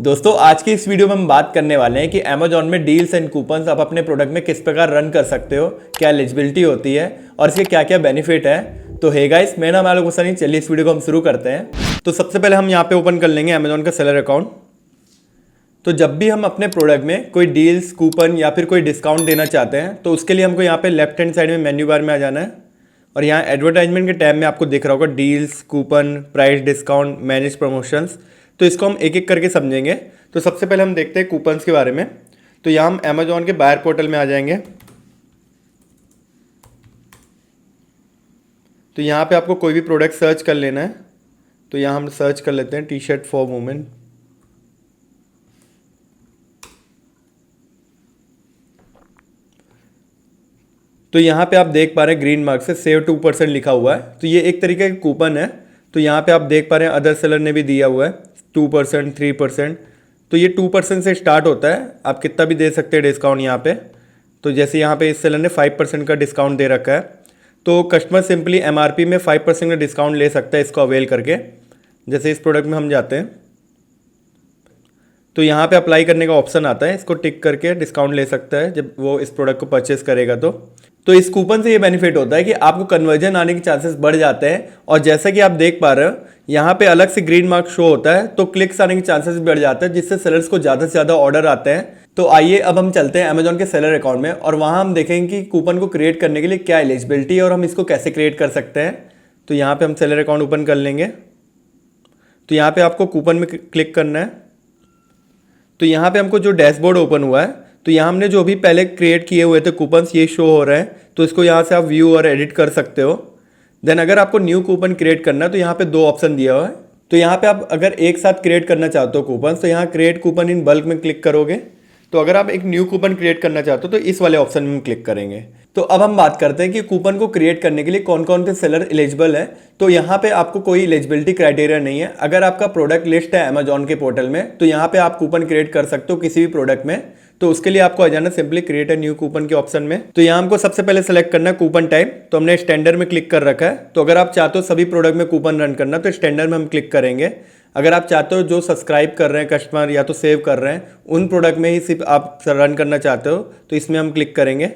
दोस्तों आज की इस वीडियो में हम बात करने वाले हैं कि अमेजॉन में डील्स एंड कूपन्स आप अपने प्रोडक्ट में किस प्रकार रन कर सकते हो, क्या एलिजिबिलिटी होती है और इसके क्या क्या बेनिफिट है। तो हे गाइस, मेरा नाम आलोक हुसैनी। चलिए इस वीडियो को हम शुरू करते हैं। तो सबसे पहले हम यहाँ पे ओपन कर लेंगे अमेजॉन का सेलर अकाउंट। तो जब भी हम अपने प्रोडक्ट में कोई डील्स, कूपन या फिर कोई डिस्काउंट देना चाहते हैं तो उसके लिए हमको यहाँ पे लेफ्ट हैंड साइड में मेन्यू बार में आ जाना है और यहाँ एडवर्टाइजमेंट के टैब में आपको दिख रहा होगा deals, coupon, price discount, manage promotions. तो इसको हम एक एक करके समझेंगे। तो सबसे पहले हम देखते हैं कूपन्स के बारे में। तो यहाँ हम अमेजॉन के बायर पोर्टल में आ जाएंगे। तो यहाँ पे आपको कोई भी प्रोडक्ट सर्च कर लेना है। तो यहाँ हम सर्च कर लेते हैं टी शर्ट फॉर वुमेन। तो यहाँ पे आप देख पा रहे हैं ग्रीन मार्क से सेव 2% लिखा हुआ है। तो ये एक तरीके का कूपन है। तो यहाँ पे आप देख पा रहे हैं अदर सेलर ने भी दिया हुआ है 2%, 3%। तो ये 2% से स्टार्ट होता है, आप कितना भी दे सकते हैं डिस्काउंट यहाँ पे। तो जैसे यहाँ पे इस सेलर ने 5% का डिस्काउंट दे रखा है। तो कस्टमर सिंपली MRP में 5% का डिस्काउंट ले सकता है इसको अवेल करके। जैसे इस प्रोडक्ट में हम जाते हैं तो यहाँ पे अप्लाई करने का ऑप्शन आता है, इसको टिक करके डिस्काउंट ले सकता है जब वो इस प्रोडक्ट को परचेस करेगा। तो इस कूपन से ये बेनिफिट होता है कि आपको कन्वर्जन आने के चांसेस बढ़ जाते हैं। और जैसा कि आप देख पा रहे हो यहाँ पे अलग से ग्रीन मार्क शो होता है, तो क्लिक्स आने के चांसेस बढ़ जाते हैं, जिससे सेलर्स को ज़्यादा से ज़्यादा ऑर्डर आते हैं। तो आइए अब हम चलते हैं अमेजॉन के सेलर अकाउंट में और वहाँ हम देखेंगे कि कूपन को क्रिएट करने के लिए क्या एलिजिबिलिटी है और हम इसको कैसे क्रिएट कर सकते हैं। तो यहाँ पर हम सेलर अकाउंट ओपन कर लेंगे। तो यहाँ पर आपको कूपन में क्लिक करना है। तो यहाँ पे हमको जो डैशबोर्ड ओपन हुआ है, तो यहाँ हमने जो भी पहले क्रिएट किए हुए थे कूपन्स ये शो हो रहे हैं। तो इसको यहाँ से आप व्यू और एडिट कर सकते हो। देन अगर आपको न्यू कूपन क्रिएट करना है तो यहाँ पे 2 ऑप्शन दिया हुआ है। तो यहाँ पे आप अगर एक साथ क्रिएट करना चाहते हो कूपन, तो यहाँ क्रिएट कूपन इन बल्क में क्लिक करोगे। तो अगर आप एक न्यू कूपन क्रिएट करना चाहते हो तो इस वाले ऑप्शन में क्लिक करेंगे। तो अब हम बात करते हैं कि कूपन को क्रिएट करने के लिए कौन कौन से सेलर एलिजिबल है। तो यहाँ पे आपको कोई एलिजिबिलिटी क्राइटेरिया नहीं है। अगर आपका प्रोडक्ट लिस्ट है अमेजॉन के पोर्टल में तो यहाँ पे आप कूपन क्रिएट कर सकते हो किसी भी प्रोडक्ट में। तो उसके लिए आपको आ जाना simply create a new coupon के ऑप्शन में। तो यहाँ हमको सबसे पहले सेलेक्ट करना है कूपन टाइप। तो हमने स्टैंडर्ड में क्लिक कर रखा है। तो अगर आप चाहते हो सभी प्रोडक्ट में कूपन रन करना तो स्टैंडर्ड में हम क्लिक करेंगे। अगर आप चाहते हो जो सब्सक्राइब कर रहे हैं कस्टमर या तो सेव कर रहे हैं उन प्रोडक्ट में ही सिर्फ आप रन करना चाहते हो तो इसमें हम क्लिक करेंगे।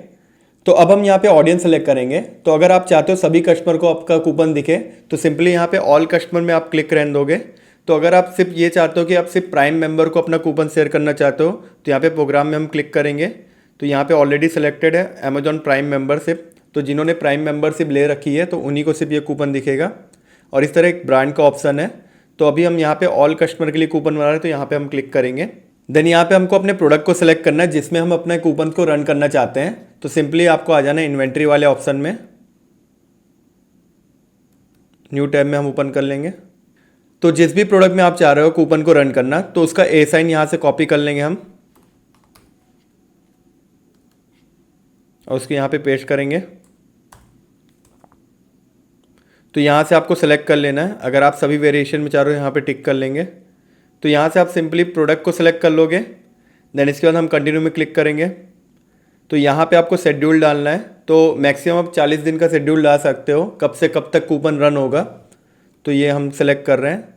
तो अब हम यहाँ पे ऑडियंस सेलेक्ट करेंगे। तो अगर आप चाहते हो सभी कस्टमर को आपका कूपन दिखे तो सिंपली यहाँ पे ऑल कस्टमर में आप क्लिक रहने दोगे। तो अगर आप सिर्फ ये चाहते हो कि आप सिर्फ प्राइम मेंबर को अपना कूपन शेयर करना चाहते हो तो यहाँ पे प्रोग्राम में हम क्लिक करेंगे। तो यहाँ पे ऑलरेडी सिलेक्टेड है अमेजॉन प्राइम मेंबरशिप। तो जिन्होंने प्राइम मेंबरशिप ले रखी है तो उन्हीं को सिर्फ ये कूपन दिखेगा। और इस तरह एक ब्रांड का ऑप्शन है। तो अभी हम यहाँ पे ऑल कस्टमर के लिए कूपन बना रहे हैं तो यहाँ पे हम क्लिक करेंगे। देन यहाँ पे हमको अपने प्रोडक्ट को सिलेक्ट करना है जिसमें हम अपने कूपन को रन करना चाहते हैं। तो सिंपली आपको आ जाना है इन्वेंट्री वाले ऑप्शन में। न्यू टैब में हम ओपन कर लेंगे। तो जिस भी प्रोडक्ट में आप चाह रहे हो कूपन को रन करना तो उसका ए साइन यहाँ से कॉपी कर लेंगे हम और उसको यहाँ पे पेस्ट करेंगे। तो यहाँ से आपको सेलेक्ट कर लेना है। अगर आप सभी वेरिएशन में चाह रहे हो यहाँ पे टिक कर लेंगे। तो यहाँ से आप सिंपली प्रोडक्ट को सिलेक्ट कर लोगे। देन इसके बाद हम कंटिन्यू में क्लिक करेंगे। तो यहाँ पे आपको शेड्यूल डालना है। तो मैक्सिमम आप 40 दिन का शेड्यूल डाल सकते हो, कब से कब तक कूपन रन होगा। तो ये हम सेलेक्ट कर रहे हैं।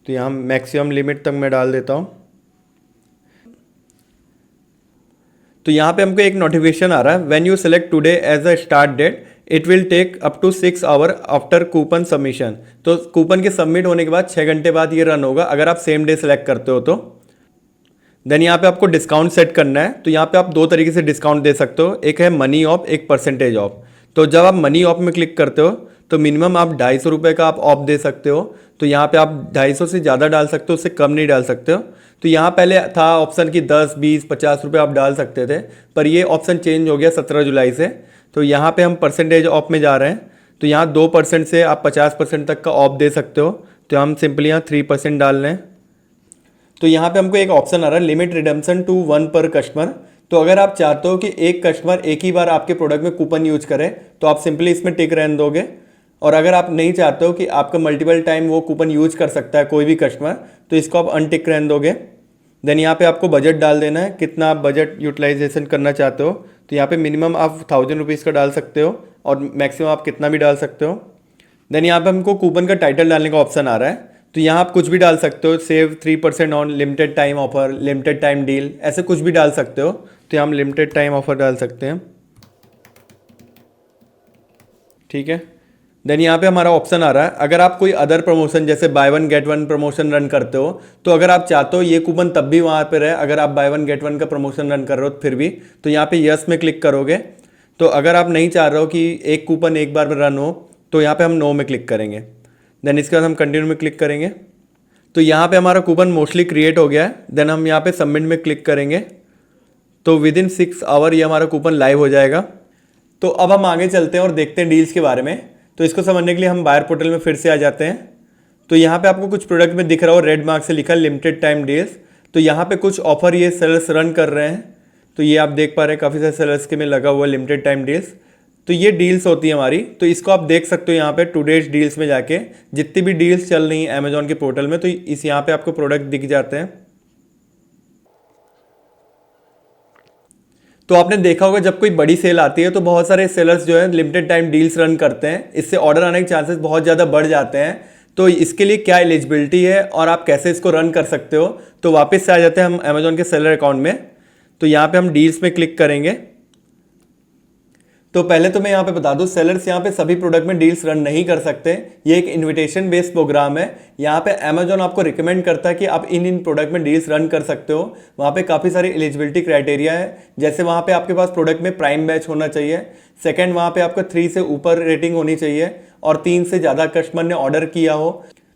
तो यहाँ मैक्सिमम लिमिट तक मैं डाल देता हूँ। तो यहाँ पे हमको एक नोटिफिकेशन आ रहा है when you select today as a start date it will take up to 6 hour after coupon submission. तो कूपन के सबमिट होने के बाद 6 घंटे बाद ये रन होगा अगर आप सेम डे सेलेक्ट करते हो तो। देन यहाँ पे आपको डिस्काउंट सेट करना है। तो यहाँ पे आप 2 तरीके से डिस्काउंट दे सकते हो, एक है मनी ऑफ, एक परसेंटेज ऑफ। तो जब आप मनी ऑफ में क्लिक करते हो तो मिनिमम आप 250 रुपये का आप ऑफ दे सकते हो। तो यहाँ पे आप 250 से ज़्यादा डाल सकते हो, उससे कम नहीं डाल सकते हो। तो यहाँ पहले था ऑप्शन कि 10, 20, 50 रुपये आप डाल सकते थे, पर ये ऑप्शन चेंज हो गया 17 जुलाई से। तो यहाँ पे हम परसेंटेज ऑफ में जा रहे हैं। तो यहाँ 2% से आप 50% तक का ऑफ दे सकते हो। तो हम सिंपली यहाँ 3% डाल रहे हैं। तो यहाँ पे हमको एक ऑप्शन आ रहा है लिमिट रिडम्पशन टू 1 पर कस्टमर। तो अगर आप चाहते हो कि एक कस्टमर एक ही बार आपके प्रोडक्ट में कूपन यूज करे तो आप सिंपली इसमें टिक रहने दोगे। और अगर आप नहीं चाहते हो कि आपका मल्टीपल टाइम वो कूपन यूज कर सकता है कोई भी कस्टमर तो इसको आप अनटिक रहने दोगे। देन यहाँ पे आपको बजट डाल देना है, कितना आप बजट यूटिलाइजेशन करना चाहते हो। तो यहाँ पे मिनिमम आप 1000 रुपीज़ का डाल सकते हो और मैक्सिमम आप कितना भी डाल सकते हो। देन यहाँ पे हमको कूपन का टाइटल डालने का ऑप्शन आ रहा है। तो यहाँ आप कुछ भी डाल सकते हो, save 3% on limited time offer, limited time deal, ऐसे कुछ भी डाल सकते हो। तो यहाँ हम लिमिटेड टाइम ऑफर डाल सकते हैं, ठीक है। देन यहाँ पे हमारा ऑप्शन आ रहा है, अगर आप कोई अदर प्रमोशन जैसे by one get one promotion run करते हो, तो अगर आप चाहते हो ये कूपन तब भी वहाँ पे रहे, अगर आप बाय वन गेट वन का प्रमोशन रन कर रहे हो फिर भी, तो यहाँ पे यस में क्लिक करोगे। तो अगर आप नहीं चाह रहे हो कि एक कूपन एक बार में रन हो, तो यहाँ पे हम नो में क्लिक करेंगे। देन इसके बाद हम कंटिन्यू में क्लिक करेंगे। तो यहाँ पे हमारा कूपन मोस्टली क्रिएट हो गया है। देन हम यहाँ पे सबमिट में क्लिक करेंगे, तो विद इन 6 आवर ये हमारा कूपन लाइव हो जाएगा। तो अब हम आगे चलते हैं और देखते हैं डील्स के बारे में। तो इसको समझने के लिए हम बायर पोर्टल में फिर से आ जाते हैं। तो यहाँ पे आपको कुछ प्रोडक्ट में दिख रहा हो रेड मार्क से लिखा लिमिटेड टाइम डील्स। तो यहाँ पे कुछ ऑफर ये सेलर्स रन कर रहे हैं। तो ये आप देख पा रहे हैं काफ़ी सारे सेलर्स के में लगा हुआ लिमिटेड टाइम डील्स। तो ये डील्स होती है हमारी। तो इसको आप देख सकते हो यहाँ पे टुडेज डील्स में जाके जितनी भी डील्स चल रही हैं अमेजोन के पोर्टल में, तो इस यहाँ पे आपको प्रोडक्ट दिख जाते हैं। तो आपने देखा होगा जब कोई बड़ी सेल आती है तो बहुत सारे सेलर्स जो है लिमिटेड टाइम डील्स रन करते हैं, इससे ऑर्डर आने के चांसेस बहुत ज़्यादा बढ़ जाते हैं। तो इसके लिए क्या एलिजिबिलिटी है और आप कैसे इसको रन कर सकते हो, तो वापस से आ जाते हैं हम अमेजोन के सेलर अकाउंट में। तो यहाँ पे हम डील्स में क्लिक करेंगे। तो पहले तो मैं यहाँ पे बता दूं, सेलर्स यहाँ पे सभी प्रोडक्ट में डील्स रन नहीं कर सकते। ये एक इनविटेशन बेस्ड प्रोग्राम है। यहाँ पे अमेजोन आपको रिकमेंड करता है कि आप इन प्रोडक्ट में डील्स रन कर सकते हो। वहाँ पे काफ़ी सारी एलिजिबिलिटी क्राइटेरिया है, जैसे वहाँ पे आपके पास प्रोडक्ट में प्राइम बैच होना चाहिए। सेकेंड, वहाँ पे आपका 3 से ऊपर रेटिंग होनी चाहिए और 3 से ज़्यादा कस्टमर ने ऑर्डर किया हो।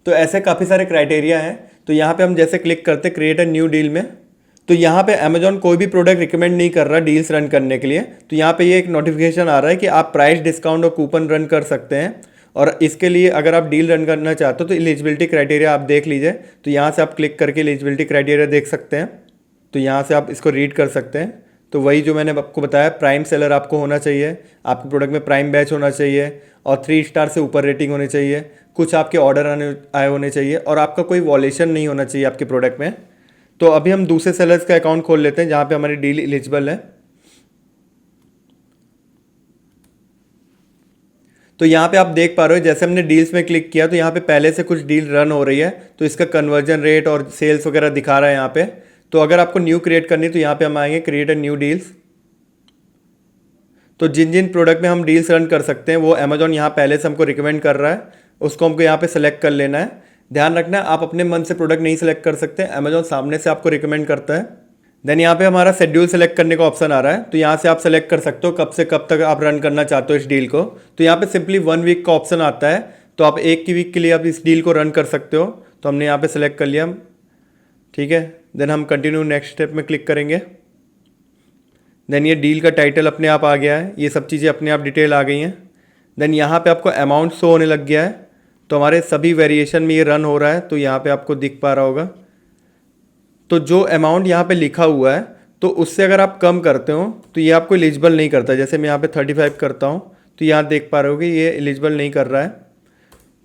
तो ऐसे काफ़ी सारे क्राइटेरिया हैं। तो यहाँ पर हम जैसे क्लिक करते क्रिएट अ न्यू डील में, तो यहाँ पे अमेजोन कोई भी प्रोडक्ट रिकमेंड नहीं कर रहा डील्स रन करने के लिए। तो यहाँ पे ये एक नोटिफिकेशन आ रहा है कि आप प्राइस डिस्काउंट और कूपन रन कर सकते हैं, और इसके लिए अगर आप डील रन करना चाहते हो तो एलिजिबिलिटी क्राइटेरिया आप देख लीजिए। तो यहाँ से आप क्लिक करके एलिजिबिलिटी क्राइटेरिया देख सकते हैं। तो यहाँ से आप इसको रीड कर सकते हैं। तो वही जो मैंने आपको बताया, प्राइम सेलर आपको होना चाहिए, आपके प्रोडक्ट में प्राइम बैच होना चाहिए और 3 स्टार से ऊपर रेटिंग होनी चाहिए, कुछ आपके ऑर्डर आए होने चाहिए और आपका कोई वॉलेशन नहीं होना चाहिए आपके प्रोडक्ट में। तो अभी हम दूसरे सेलर्स का अकाउंट खोल लेते हैं जहाँ पे हमारी डील एलिजिबल है। तो यहाँ पे आप देख पा रहे हो जैसे हमने डील्स में क्लिक किया तो यहाँ पे पहले से कुछ डील रन हो रही है, तो इसका कन्वर्जन रेट और सेल्स वगैरह दिखा रहा है यहाँ पे। तो अगर आपको न्यू क्रिएट करनी तो यहाँ पे हम आएंगे क्रिएट अ न्यू डील्स। तो जिन जिन प्रोडक्ट में हम डील्स रन कर सकते हैं वो अमेजोन यहाँ पहले से हमको रिकमेंड कर रहा है, उसको हमको यहाँ पे सेलेक्ट कर लेना है। ध्यान रखना आप अपने मन से प्रोडक्ट नहीं सेलेक्ट कर सकते, अमेजोन सामने से आपको रिकमेंड करता है। देन यहाँ पे हमारा शेड्यूल सेलेक्ट करने का ऑप्शन आ रहा है। तो यहाँ से आप सेलेक्ट कर सकते हो कब से कब तक आप रन करना चाहते हो इस डील को। तो यहाँ पे सिंपली 1 वीक का ऑप्शन आता है, तो आप 1 की वीक के लिए आप इस डील को रन कर सकते हो। तो हमने यहाँ पे सेलेक्ट कर लिया, ठीक है। देन हम कंटिन्यू नेक्स्ट स्टेप में क्लिक करेंगे। देन ये डील का टाइटल अपने आप आ गया है, ये सब चीज़ें अपने आप डिटेल आ गई हैं। देन यहाँ पे आपको अमाउंट शो होने लग गया है, तो हमारे सभी वेरिएशन में ये रन हो रहा है। तो यहाँ पे आपको दिख पा रहा होगा। तो जो अमाउंट यहाँ पे लिखा हुआ है तो उससे अगर आप कम करते हो तो ये आपको एलिजिबल नहीं करता। जैसे मैं यहाँ पे 35 करता हूँ तो यहाँ देख पा रहे हो कि ये एलिजिबल नहीं कर रहा है।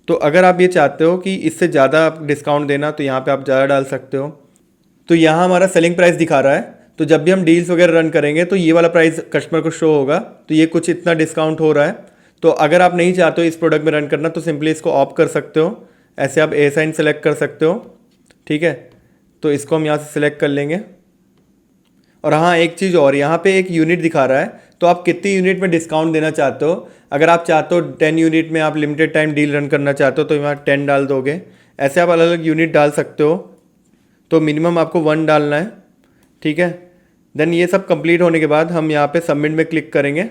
तो अगर आप ये चाहते हो कि इससे ज़्यादा आप डिस्काउंट देना तो यहाँ पे आप ज़्यादा डाल सकते हो। तो यहाँ हमारा सेलिंग प्राइस दिखा रहा है, तो जब भी हम डील्स वगैरह रन करेंगे तो ये वाला प्राइस कस्टमर को शो होगा। तो ये कुछ इतना डिस्काउंट हो रहा है। तो अगर आप नहीं चाहते हो इस प्रोडक्ट में रन करना तो सिंपली इसको ऑफ कर सकते हो। ऐसे आप ए साइन सेलेक्ट कर सकते हो, ठीक है। तो इसको हम यहाँ से सिलेक्ट कर लेंगे। और हाँ, एक चीज़ और, यहाँ पे एक यूनिट दिखा रहा है, तो आप कितनी यूनिट में डिस्काउंट देना चाहते हो। अगर आप चाहते हो 10 यूनिट में आप लिमिटेड टाइम डील रन करना चाहते हो तो यहाँ 10 डाल दोगे। ऐसे आप अलग अलग यूनिट डाल सकते हो। तो मिनिमम आपको 1 डालना है, ठीक है। देन ये सब कंप्लीट होने के बाद हम यहाँ पे सबमिट में क्लिक करेंगे।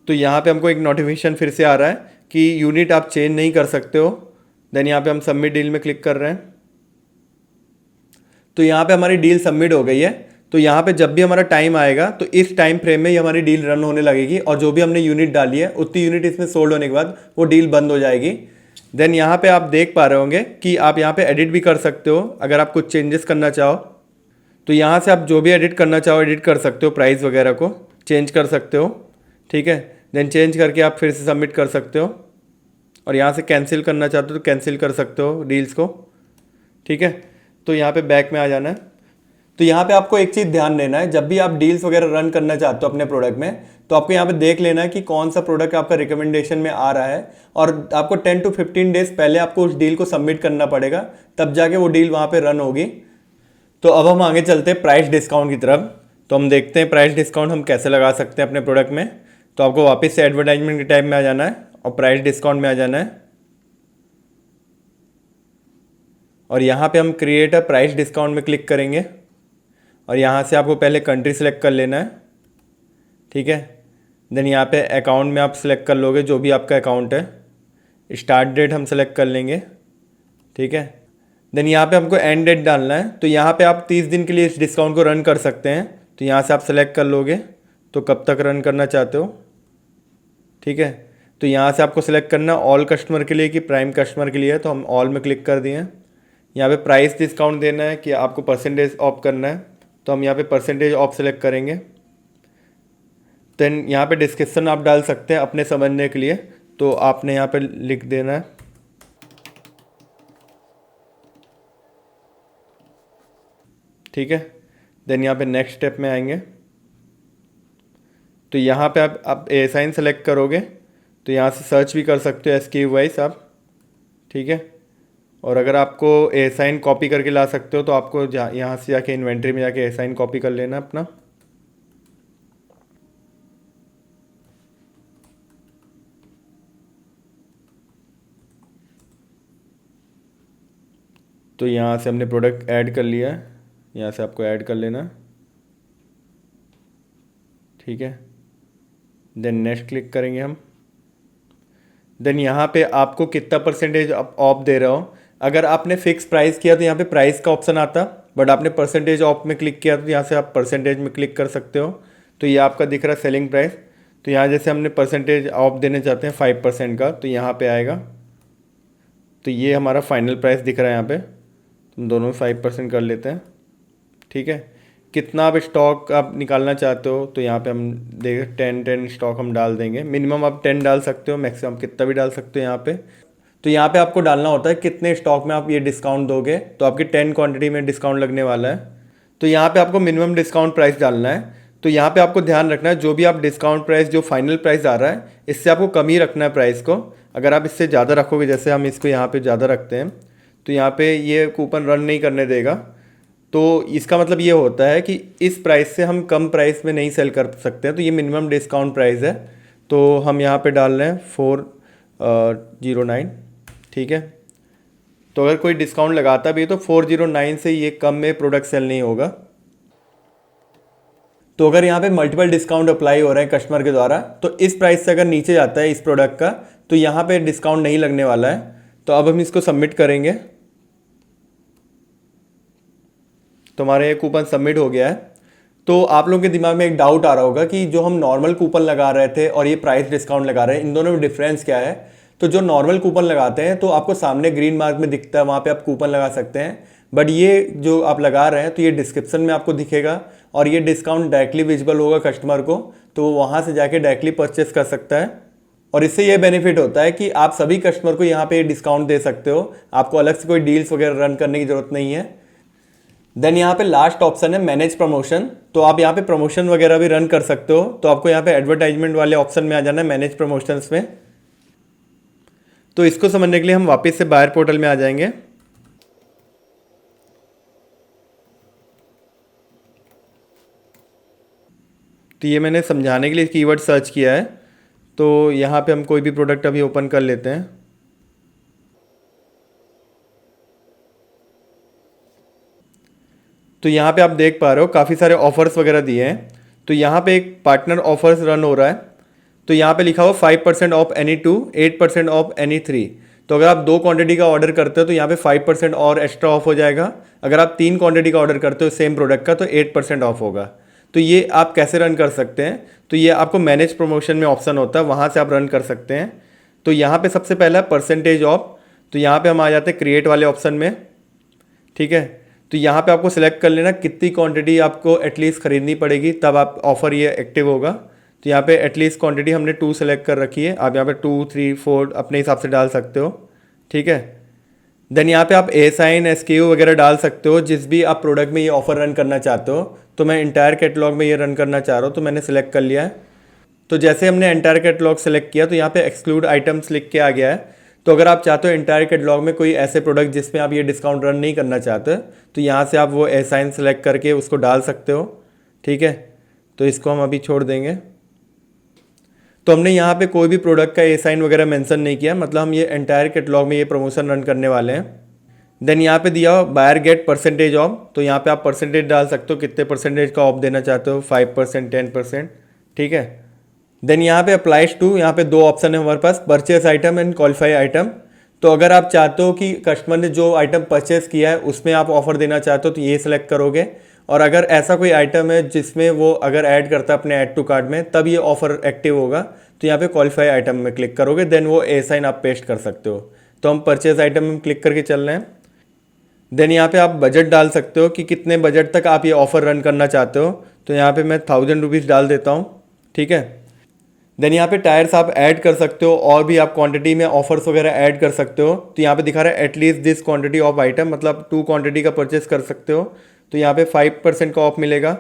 तो यहाँ पे हमको एक नोटिफिकेशन फिर से आ रहा है कि यूनिट आप चेंज नहीं कर सकते हो। देन यहाँ पे हम सबमिट डील में क्लिक कर रहे हैं। तो यहाँ पे हमारी डील सबमिट हो गई है। तो यहाँ पे जब भी हमारा टाइम आएगा तो इस टाइम फ्रेम में ही हमारी डील रन होने लगेगी और जो भी हमने यूनिट डाली है उतनी यूनिट इसमें सोल्ड होने के बाद वो डील बंद हो जाएगी। देन यहाँ पे आप देख पा रहे होंगे कि आप यहाँ पे एडिट भी कर सकते हो अगर आप कुछ चेंजेस करना चाहो। तो यहाँ से आप जो भी एडिट करना चाहो एडिट कर सकते हो, प्राइस वगैरह को चेंज कर सकते हो, ठीक है। देन चेंज करके आप फिर से सबमिट कर सकते हो और यहाँ से कैंसिल करना चाहते हो तो कैंसिल कर सकते हो डील्स को, ठीक है। तो यहाँ पे बैक में आ जाना है। तो यहाँ पे आपको एक चीज़ ध्यान देना है, जब भी आप डील्स वगैरह रन करना चाहते हो अपने प्रोडक्ट में, तो आपको यहाँ पे देख लेना है कि कौन सा प्रोडक्ट आपका रिकमेंडेशन में आ रहा है, और आपको 10 to 15 डेज पहले आपको उस डील को सबमिट करना पड़ेगा, तब जाके वो डील वहाँ पे रन होगी। तो अब हम आगे चलते हैं प्राइस डिस्काउंट की तरफ। तो हम देखते हैं प्राइस डिस्काउंट हम कैसे लगा सकते हैं अपने प्रोडक्ट में। तो आपको वापस से एडवर्टाइजमेंट के टाइप में आ जाना है और प्राइस डिस्काउंट में आ जाना है, और यहाँ पे हम क्रिएट अ प्राइस डिस्काउंट में क्लिक करेंगे, और यहाँ से आपको पहले कंट्री सेलेक्ट कर लेना है, ठीक है। देन यहाँ पे अकाउंट में आप सेलेक्ट कर लोगे जो भी आपका अकाउंट है, स्टार्ट डेट हम सेलेक्ट कर लेंगे, ठीक है। देन यहाँ पे हमको एंड डेट डालना है, तो यहाँ पे आप 30 दिन के लिए इस डिस्काउंट को रन कर सकते हैं। तो यहाँ से आप सेलेक्ट कर लोगे तो कब तक रन करना चाहते हो, ठीक है। तो यहाँ से आपको सेलेक्ट करना ऑल कस्टमर के लिए कि प्राइम कस्टमर के लिए है, तो हम ऑल में क्लिक कर दिए। यहाँ पे प्राइस डिस्काउंट देना है कि आपको परसेंटेज ऑफ करना है, तो हम यहाँ पे परसेंटेज ऑफ सेलेक्ट करेंगे। देन यहाँ पे डिस्क्रिप्शन आप डाल सकते हैं अपने समझने के लिए, तो आपने यहाँ पे लिख देना है, ठीक है। देन यहाँ पे नेक्स्ट स्टेप में आएंगे, तो यहाँ पे आप ए साइन सेलेक्ट करोगे, तो यहाँ से सर्च भी कर सकते हो SKU वाइज आप, ठीक है। और अगर आपको ए साइन कॉपी करके ला सकते हो तो आपको यहाँ से जाके इन्वेंट्री में जाके ए साइन कॉपी कर लेना अपना। तो यहाँ से हमने प्रोडक्ट ऐड कर लिया है, यहाँ से आपको ऐड कर लेना, ठीक है। देन नेक्स्ट क्लिक करेंगे हम। देन यहाँ पे आपको कितना परसेंटेज ऑफ दे रहा हो, अगर आपने फिक्स प्राइस किया तो यहाँ पे प्राइस का ऑप्शन आता, बट आपने परसेंटेज ऑफ में क्लिक किया तो यहाँ से आप परसेंटेज में क्लिक कर सकते हो। तो ये आपका दिख रहा है सेलिंग प्राइस, तो यहाँ जैसे हमने परसेंटेज ऑफ देने चाहते हैं 5% का, तो यहाँ पे आएगा। तो ये हमारा फाइनल प्राइस दिख रहा है यहाँ पे, तो दोनों 5% कर लेते हैं, ठीक है। कितना आप स्टॉक आप निकालना चाहते हो, तो यहाँ पे हम देख 10 स्टॉक हम डाल देंगे। मिनिमम आप 10 डाल सकते हो, मैक्सिमम कितना भी डाल सकते हो यहाँ पे। तो यहाँ पे आपको डालना होता है कितने स्टॉक में आप ये डिस्काउंट दोगे, तो आपकी 10 क्वांटिटी में डिस्काउंट लगने वाला है। तो यहाँ पे आपको मिनिमम डिस्काउंट प्राइस डालना है। तो यहाँ पे आपको ध्यान रखना है जो भी आप डिस्काउंट प्राइस जो फाइनल प्राइस आ रहा है, इससे आपको कम ही रखना है प्राइस को। अगर आप इससे ज़्यादा रखोगे, जैसे हम इसको यहाँ पे ज़्यादा रखते हैं, तो यहाँ पे ये कूपन रन नहीं करने देगा। तो इसका मतलब ये होता है कि इस प्राइस से हम कम प्राइस में नहीं सेल कर सकते हैं, तो ये मिनिमम डिस्काउंट प्राइस है। तो हम यहाँ पे डाल रहे हैं 409, ठीक है। तो अगर कोई डिस्काउंट लगाता भी है तो 409 से ये कम में प्रोडक्ट सेल नहीं होगा। तो अगर यहाँ पे मल्टीपल डिस्काउंट अप्लाई हो रहे हैं कस्टमर के द्वारा, तो इस प्राइस से अगर नीचे जाता है इस प्रोडक्ट का, तो यहाँ पे डिस्काउंट नहीं लगने वाला है। तो अब हम इसको सबमिट करेंगे, तो हमारा ये कूपन सबमिट हो गया है। तो आप लोगों के दिमाग में एक डाउट आ रहा होगा कि जो हम नॉर्मल कूपन लगा रहे थे और ये प्राइस डिस्काउंट लगा रहे हैं, इन दोनों में डिफरेंस क्या है। तो जो नॉर्मल कूपन लगाते हैं तो आपको सामने ग्रीन मार्क में दिखता है, वहाँ पे आप कूपन लगा सकते हैं। बट ये जो आप लगा रहे हैं तो ये डिस्क्रिप्शन में आपको दिखेगा, और ये डिस्काउंट डायरेक्टली विजिबल होगा कस्टमर को, तो वो वहाँ से जाके डायरेक्टली परचेस कर सकता है। और इससे ये बेनिफिट होता है कि आप सभी कस्टमर को यहाँ पे डिस्काउंट दे सकते हो, आपको अलग से कोई डील्स वगैरह रन करने की ज़रूरत नहीं है। देन यहाँ पे लास्ट ऑप्शन है मैनेज प्रमोशन, तो आप यहाँ पे प्रमोशन वगैरह भी रन कर सकते हो। तो आपको यहाँ पे एडवर्टाइजमेंट वाले ऑप्शन में आ जाना है, मैनेज प्रमोशंस में। तो इसको समझने के लिए हम वापस से बायर पोर्टल में आ जाएंगे। तो ये मैंने समझाने के लिए कीवर्ड सर्च किया है। तो यहाँ पे हम कोई भी प्रोडक्ट अभी ओपन कर लेते हैं। तो यहाँ पे आप देख पा रहे हो काफ़ी सारे ऑफर्स वगैरह दिए हैं। तो यहाँ पे एक पार्टनर ऑफर्स रन हो रहा है, तो यहाँ पे लिखा हुआ 5% ऑफ एनी 2, 8% ऑफ एनी 3। तो अगर आप 2 क्वांटिटी का ऑर्डर करते हो तो यहाँ पे 5% और एक्स्ट्रा ऑफ हो जाएगा। अगर आप 3 क्वांटिटी का ऑर्डर करते हो सेम प्रोडक्ट का, तो 8% ऑफ होगा। तो ये आप कैसे रन कर सकते हैं, तो ये आपको मैनेज प्रमोशन में ऑप्शन होता है, वहाँ से आप रन कर सकते हैं। तो यहाँ पे सबसे पहला है परसेंटेज ऑफ, तो यहाँ पे हम आ जाते हैं क्रिएट वाले ऑप्शन में, ठीक है। तो यहाँ पे आपको सिलेक्ट कर लेना कितनी क्वांटिटी आपको एटलीस्ट खरीदनी पड़ेगी, तब आप ऑफर ये एक्टिव होगा। तो यहाँ पे एटलीस्ट क्वांटिटी हमने 2 सेलेक्ट कर रखी है, आप यहाँ पे 2, 3, 4 अपने हिसाब से डाल सकते हो, ठीक है। देन यहाँ पे आप ए साइन SKU वगैरह डाल सकते हो जिस भी आप प्रोडक्ट में ये ऑफर रन करना चाहते हो। तो मैं इंटायर कैटलॉग में ये रन करना चाह रहा हूँ, तो मैंने सेलेक्ट कर लिया है। तो जैसे हमने एंटायर कैटलॉग सेलेक्ट किया तो यहाँ पे एक्सक्लूड आइटम्स लिख के आ गया है। तो अगर आप चाहते हो एंटायर कैटलॉग में कोई ऐसे प्रोडक्ट जिसमें आप ये डिस्काउंट रन नहीं करना चाहते, तो यहाँ से आप वो ए साइन सेलेक्ट करके उसको डाल सकते हो। ठीक है, तो इसको हम अभी छोड़ देंगे। तो हमने यहाँ पे कोई भी प्रोडक्ट का ए साइन वगैरह मेंशन नहीं किया, मतलब हम ये एंटायर कैटलॉग में ये प्रमोशन रन करने वाले हैं। देन यहाँ पे दिया हो बायर गेट परसेंटेज ऑफ, तो यहाँ पे आप परसेंटेज डाल सकते हो, कितने परसेंटेज का ऑफ देना चाहते हो, 5%, 10%। ठीक है, देन यहाँ पे अप्लाइज टू, यहाँ पे दो ऑप्शन है हमारे पास, purchase item and qualify item. तो अगर आप चाहते हो कि कस्टमर ने जो आइटम परचेस किया है उसमें आप ऑफर देना चाहते हो तो ये सिलेक्ट करोगे। और अगर ऐसा कोई आइटम है जिसमें वो अगर ऐड करता है अपने ऐड टू कार्ट में तब ये ऑफर एक्टिव होगा, तो यहाँ पे क्वालिफाई आइटम में क्लिक करोगे, देन वो ए साइन आप पेस्ट कर सकते हो। तो हम परचेज आइटम में क्लिक करके चल रहे हैं। देन यहाँ पे आप बजट डाल सकते हो कि कितने बजट तक आप ये ऑफ़र रन करना चाहते हो। तो यहाँ पे मैं 1000 रुपीज़ डाल देता हूँ। ठीक है, देन यहाँ पे टायर्स आप ऐड कर सकते हो और भी आप क्वांटिटी में ऑफर्स वगैरह ऐड कर सकते हो। तो यहाँ पे दिखा रहा है at least this quantity of item, मतलब 2 क्वांटिटी का परचेस कर सकते हो, तो यहाँ पे 5% का ऑफ मिलेगा।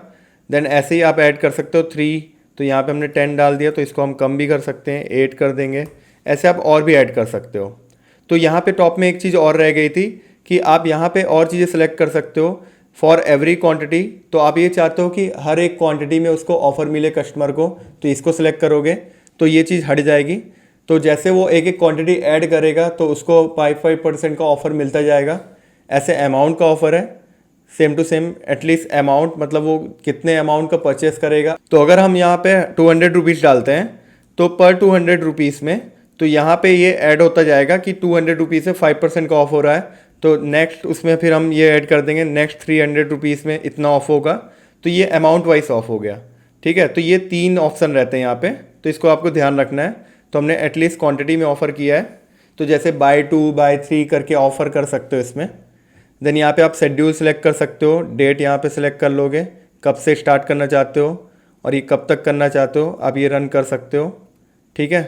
देन ऐसे ही आप ऐड कर सकते हो 3, तो यहाँ पे हमने 10 डाल दिया, तो इसको हम कम भी कर सकते हैं, 8 कर देंगे। ऐसे आप और भी ऐड कर सकते हो। तो यहाँ पे टॉप में एक चीज़ और रह गई थी कि आप यहाँ पे और चीज़ें सेलेक्ट कर सकते हो फॉर एवरी क्वांटिटी। तो आप ये चाहते हो कि हर एक क्वांटिटी में उसको ऑफर मिले कस्टमर को, तो इसको सिलेक्ट करोगे तो ये चीज़ हट जाएगी। तो जैसे वो एक एक क्वांटिटी ऐड करेगा तो उसको 5% का ऑफर मिलता जाएगा। ऐसे अमाउंट का ऑफर है, same to same, at least amount, मतलब वो कितने अमाउंट का परचेस करेगा। तो अगर हम यहाँ पे 200 रुपीज़ डालते हैं तो पर 200 रुपीज़ में, तो यहाँ पे ये ऐड होता जाएगा कि 200 रुपीज़ से 5% का ऑफ हो रहा है। तो नेक्स्ट उसमें फिर हम ये ऐड कर देंगे, नेक्स्ट 300 रुपीज़ में इतना ऑफ होगा, तो ये अमाउंट वाइज ऑफ हो गया। ठीक है, तो ये 3 ऑप्शन रहते हैं यहाँ पे, तो इसको आपको ध्यान रखना है। तो हमने एटलीस्ट क्वांटिटी में ऑफ़र किया है, तो जैसे बाय 2 बाय 3 करके ऑफ़र कर सकते हो इसमें। देन यहाँ पे आप शेड्यूल सेलेक्ट कर सकते हो, डेट यहाँ पे सेलेक्ट कर लोगे, कब से स्टार्ट करना चाहते हो और ये कब तक करना चाहते हो, आप ये रन कर सकते हो। ठीक है,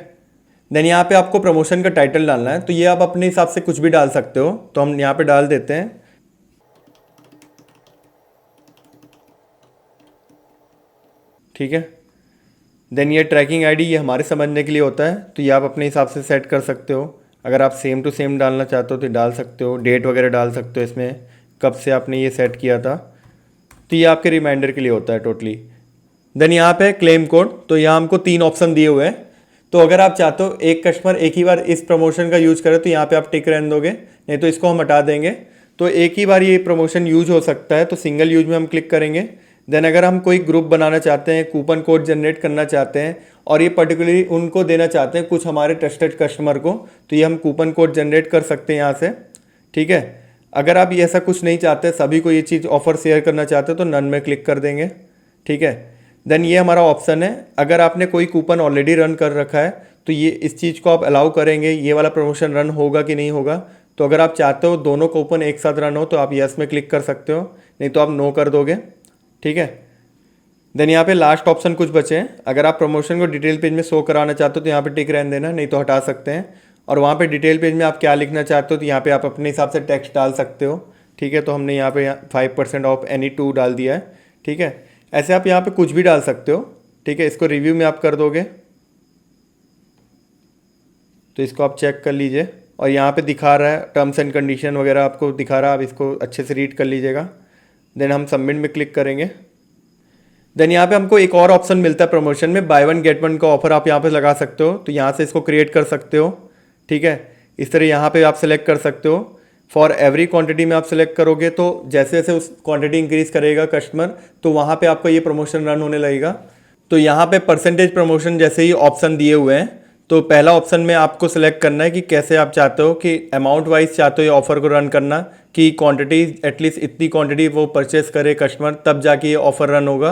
देन यहाँ पे आपको प्रमोशन का टाइटल डालना है, तो ये आप अपने हिसाब से कुछ भी डाल सकते हो, तो हम यहाँ पे डाल देते हैं। ठीक है, देन ये ट्रैकिंग आईडी, ये हमारे समझने के लिए होता है, तो ये आप अपने हिसाब से सेट कर सकते हो। अगर आप सेम टू सेम डालना चाहते हो तो डाल सकते हो, डेट वगैरह डाल सकते हो इसमें, कब से आपने ये सेट किया था, तो ये आपके रिमाइंडर के लिए होता है टोटली। देन यहाँ पे क्लेम कोड, तो यहाँ हमको 3 ऑप्शन दिए हुए हैं। तो अगर आप चाहते हो एक कस्टमर एक ही बार इस प्रमोशन का यूज करे तो यहाँ पे आप टिक रहने दोगे, नहीं तो इसको हम हटा देंगे। तो एक ही बार ये प्रमोशन यूज हो सकता है, तो सिंगल यूज में हम क्लिक करेंगे। देन अगर हम कोई ग्रुप बनाना चाहते हैं, कूपन कोड जनरेट करना चाहते हैं और ये पर्टिकुलरली उनको देना चाहते हैं कुछ हमारे ट्रस्टेड कस्टमर को, तो ये हम कूपन कोड जनरेट कर सकते हैं यहाँ से। ठीक है, अगर आप ये ऐसा कुछ नहीं चाहते, सभी को ये चीज़ ऑफर शेयर करना चाहते हो, तो नन में क्लिक कर देंगे। ठीक है, देन ये हमारा ऑप्शन है, अगर आपने कोई कूपन ऑलरेडी रन कर रखा है तो ये इस चीज़ को आप अलाउ करेंगे, ये वाला प्रमोशन रन होगा कि नहीं होगा। तो अगर आप चाहते हो दोनों कूपन एक साथ रन हो तो आप यस में क्लिक कर सकते हो, नहीं तो आप नो कर दोगे। ठीक है, देन यहाँ पे लास्ट ऑप्शन कुछ बचे हैं, अगर आप प्रमोशन को डिटेल पेज में शो कराना चाहते हो तो यहाँ पे टिक रहने देना, नहीं तो हटा सकते हैं। और वहाँ पे डिटेल पेज में आप क्या लिखना चाहते हो तो यहाँ पे आप अपने हिसाब से टेक्स्ट डाल सकते हो। ठीक है, तो हमने यहाँ पे 5% ऑफ एनी 2 डाल दिया है। ठीक है, ऐसे आप यहाँ पे कुछ भी डाल सकते हो। ठीक है, इसको रिव्यू में आप कर दोगे तो इसको आप चेक कर लीजिए, और यहाँ पे दिखा रहा है टर्म्स एंड कंडीशन वगैरह आपको दिखा रहा है, आप इसको अच्छे से रीड कर लीजिएगा। देन हम सबमिट में क्लिक करेंगे। देन यहाँ पे हमको एक और ऑप्शन मिलता है प्रमोशन में, बाय 1 गेट 1 का ऑफर आप यहाँ पे लगा सकते हो, तो यहाँ से इसको क्रिएट कर सकते हो। ठीक है, इस तरह यहाँ पे आप सेलेक्ट कर सकते हो। फॉर एवरी क्वांटिटी में आप सेलेक्ट करोगे तो जैसे जैसे उस क्वांटिटी इंक्रीज करेगा कस्टमर, तो वहाँ पे आपका ये प्रमोशन रन होने लगेगा। तो यहाँ पे परसेंटेज प्रमोशन जैसे ही ऑप्शन दिए हुए हैं, तो पहला ऑप्शन में आपको सेलेक्ट करना है कि कैसे आप चाहते हो, कि अमाउंट वाइज चाहते हो ये ऑफर को रन करना, कि क्वांटिटी एटलीस्ट इतनी क्वांटिटी वो परचेस करे कस्टमर तब जाके ये ऑफर रन होगा।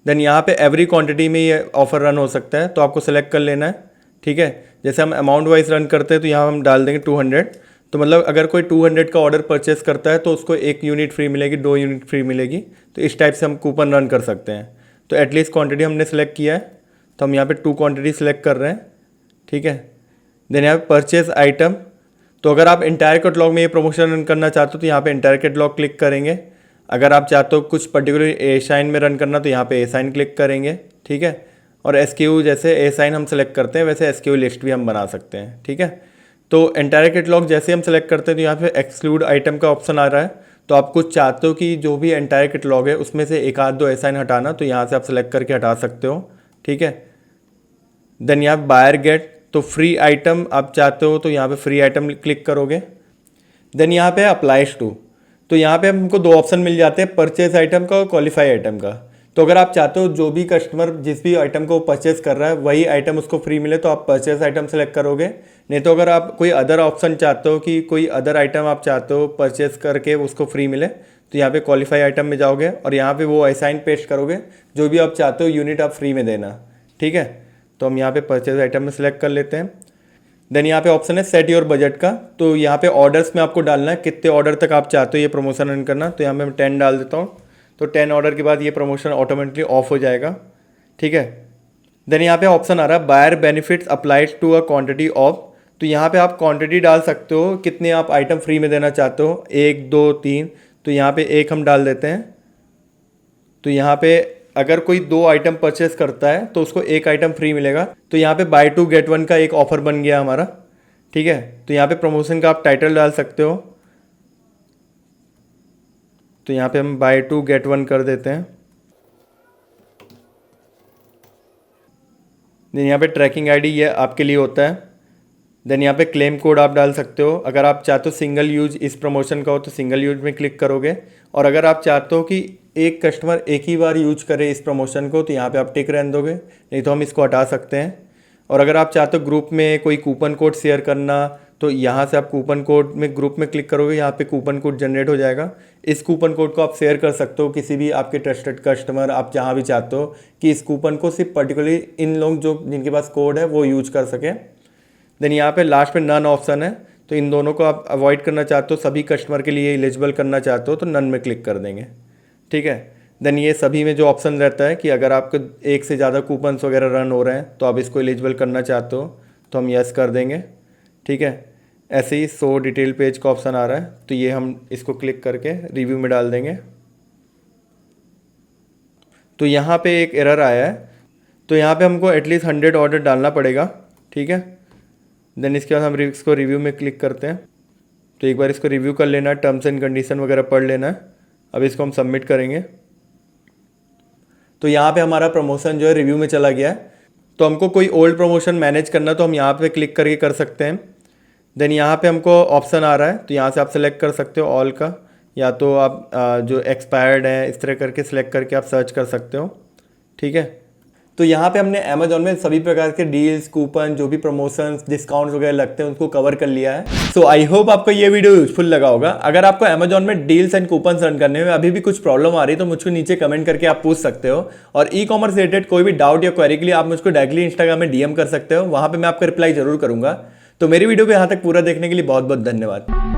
देन यहाँ पे एवरी क्वांटिटी में ये ऑफर रन हो सकता है, तो आपको सेलेक्ट कर लेना है। ठीक है, जैसे हम अमाउंट वाइज रन करते हैं तो यहाँ हम डाल देंगे 200, तो मतलब अगर कोई 200 का ऑर्डर परचेस करता है तो उसको 1 यूनिट फ्री मिलेगी, 2 यूनिट फ्री मिलेगी। तो इस टाइप से हम कूपन रन कर सकते हैं। तो एटलीस्ट क्वांटिटी हमने सेलेक्ट किया है, तो हम यहाँ पे 2 क्वांटिटी सेलेक्ट कर रहे हैं। ठीक है, देन यहाँ पे परचेज आइटम, तो अगर आप इंटायर कैटलॉग में ये प्रमोशन रन करना चाहते हो तो यहाँ पे इंटायर कैटलॉग क्लिक करेंगे। अगर आप चाहते हो कुछ पर्टिकुलर ए साइन में रन करना तो यहाँ पे ए साइन क्लिक करेंगे, ठीक है। और एसक्यू जैसे ए साइन हम सेलेक्ट करते हैं वैसे एसक्यू लिस्ट भी हम बना सकते हैं, ठीक है। तो इंटायर कैटलॉग जैसे हम सेलेक्ट करते हैं तो यहाँ पे एक्सक्लूड आइटम का ऑप्शन आ रहा है। तो आप कुछ चाहते हो कि जो भी एंटायर कैटलॉग है उसमें से एक आध दो ए साइन हटाना, तो यहाँ से आप सेलेक्ट करके हटा सकते हो, ठीक है। देन यहाँ बायर गेट, तो फ्री आइटम आप चाहते हो तो यहाँ पे फ्री आइटम क्लिक करोगे। देन यहाँ पे अप्लाइज टू, तो यहाँ पे हमको दो ऑप्शन मिल जाते हैं, परचेज आइटम का और क्वालिफाई आइटम का। तो अगर आप चाहते हो जो भी कस्टमर जिस भी आइटम को परचेज कर रहा है वही आइटम उसको फ्री मिले तो आप परचेज आइटम सेलेक्ट करोगे। नहीं तो अगर आप कोई अदर ऑप्शन चाहते हो कि कोई अदर आइटम आप चाहते हो परचेज करके उसको फ्री मिले तो यहाँ पे क्वालिफाई आइटम में जाओगे और यहाँ पे वो असाइन पेस्ट करोगे जो भी आप चाहते हो यूनिट आप फ्री में देना, ठीक है। तो हम यहाँ पे परचेज आइटम में सेलेक्ट कर लेते हैं। देन यहाँ पे ऑप्शन है सेट योर बजट का, तो यहाँ पे ऑर्डर्स में आपको डालना है कितने ऑर्डर तक आप चाहते हो ये प्रमोशन रन करना। तो यहाँ पे मैं 10 डाल देता हूँ, तो 10 ऑर्डर के बाद ये प्रमोशन ऑटोमेटिकली ऑफ हो जाएगा, ठीक है। देन यहाँ पे ऑप्शन आ रहा है buyer benefits applied to a quantity of, तो यहाँ पे आप क्वांटिटी डाल सकते हो कितने आप आइटम फ्री में देना चाहते हो, 1 2 3, तो यहाँ पे 1 हम डाल देते हैं। तो यहाँ पे अगर कोई 2 आइटम परचेस करता है तो उसको 1 आइटम फ्री मिलेगा। तो यहाँ पे बाय 2 गेट 1 का एक ऑफर बन गया हमारा, ठीक है। तो यहाँ पे प्रमोशन का आप टाइटल डाल सकते हो, तो यहाँ पे हम बाय 2 गेट 1 कर देते हैं। देन यहाँ पे ट्रैकिंग आईडी ये आपके लिए होता है। देन यहाँ पे क्लेम कोड आप डाल सकते हो, अगर आप चाहते हो सिंगल यूज इस प्रमोशन का हो तो सिंगल यूज में क्लिक करोगे, और अगर आप चाहते हो कि एक कस्टमर एक ही बार यूज करे इस प्रमोशन को तो यहाँ पे आप टिक रहने दोगे, नहीं तो हम इसको हटा सकते हैं। और अगर आप चाहते हो ग्रुप में कोई कूपन कोड शेयर करना तो यहाँ से आप कूपन कोड में ग्रुप में क्लिक करोगे, यहाँ पे कूपन कोड जनरेट हो जाएगा। इस कूपन कोड को आप शेयर कर सकते हो किसी भी आपके ट्रस्टेड कस्टमर, आप जहाँ भी चाहते हो कि इस कूपन को सिर्फ पर्टिकुलरली इन लोग जो जिनके पास कोड है वो यूज कर सकें। देन यहाँ पे लास्ट में नन ऑप्शन है, तो इन दोनों को आप अवॉइड करना चाहते हो, सभी कस्टमर के लिए एलिजिबल करना चाहते हो तो नन में क्लिक कर देंगे, ठीक है। देन ये सभी में जो ऑप्शन रहता है कि अगर आपके एक से ज़्यादा कूपन्स वगैरह रन हो रहे हैं तो आप इसको एलिजिबल करना चाहते हो तो हम यस कर देंगे, ठीक है। ऐसे ही 100 डिटेल पेज का ऑप्शन आ रहा है, तो ये हम इसको क्लिक करके रिव्यू में डाल देंगे। तो यहाँ पे एक एरर आया है, तो यहाँ पे हमको एटलीस्ट 100 ऑर्डर डालना पड़ेगा, ठीक है। देन इसके बाद हम इसको रिव्यू में क्लिक करते हैं, तो एक बार इसको रिव्यू कर लेना, टर्म्स एंड कंडीशन वगैरह पढ़ लेना है। अब इसको हम सबमिट करेंगे, तो यहाँ पे हमारा प्रमोशन जो है रिव्यू में चला गया है। तो हमको कोई ओल्ड प्रमोशन मैनेज करना तो हम यहाँ पे क्लिक करके कर सकते हैं। देन यहाँ पे हमको ऑप्शन आ रहा है, तो यहाँ से आप सेलेक्ट कर सकते हो ऑल का, या तो आप जो एक्सपायर्ड है इस तरह करके सिलेक्ट करके आप सर्च कर सकते हो, ठीक है। तो यहाँ पे हमने अमेजोन में सभी प्रकार के डील्स, कूपन, जो भी प्रमोशंस, डिस्काउंट्स वगैरह लगते हैं उसको कवर कर लिया है। सो आई होप आपको ये वीडियो यूजफुल लगा होगा। अगर आपको अमेजोन में डील्स एंड कूपन्स रन करने में अभी भी कुछ प्रॉब्लम आ रही है तो मुझको नीचे कमेंट करके आप पूछ सकते हो, और ई कॉमर्स रिलेटेड कोई भी डाउट या क्वेरी के लिए आप मुझको डायरेक्टली इंस्टाग्राम में डीएम कर सकते हो, वहाँ पर मैं आपका रिप्लाई जरूर करूँगा। तो मेरी वीडियो को यहाँ तक पूरा देखने के लिए बहुत बहुत धन्यवाद।